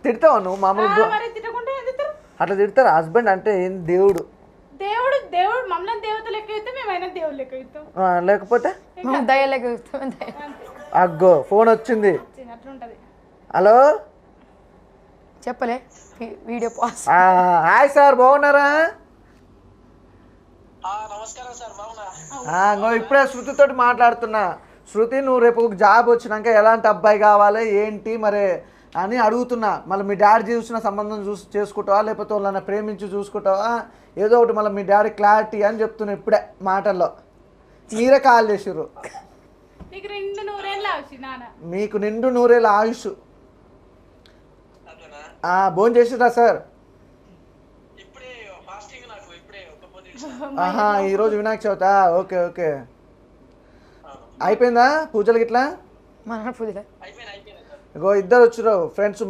తిడతావా నువ్వు మామూలు మరి తిట్టకుంటే ఏం తిడతారు? అట్లా తిడతారు హస్బెండ్ అంటే ఏం దేవుడు దేవుడు దేవుడు మమ్మల్ని దేవత లెక్క ఇస్తాం, మేమైనా దేవుడు లెక్క ఇస్తాం. లేకపోతే దయలేక అగ్గో ఫోన్ వచ్చింది. అట్లుంటది. హలో చెప్పలే వీడియో పాస్. హాయ్ సార్ బాగున్నారా? నమస్కారం సార్, బాగున్నా? ఇప్పుడే శృతితోటి మాట్లాడుతున్నా. శృతి నువ్వు రేపు జాబ్ వచ్చినాక ఎలాంటి అబ్బాయి కావాలి ఏంటి మరి అని అడుగుతున్నా. మళ్ళీ మీ డాడీ చూసిన సంబంధం చేసుకుంటావా లేకపోతే వాళ్ళని ప్రేమించి చూసుకుంటావా ఏదో ఒకటి, మళ్ళీ మీ డాడీ క్లారిటీ అని చెప్తున్నా ఇప్పుడే మాటల్లో. మీరే కాల్ చేసిర్రు. నీకు 2 నూరేళ్ళ ఆయుష్ నాన్న. మీకు నిండు నూరేళ్ళ ఆయుష్. భోజనం చేసిరా సార్? ఈరోజు వినాయక చవితా? Okay okay. అయిపోయిందా పూజలు గిట్లా? మన పూజ ఇగో ఇద్దరు వచ్చిర్రు ఫ్రెండ్స్.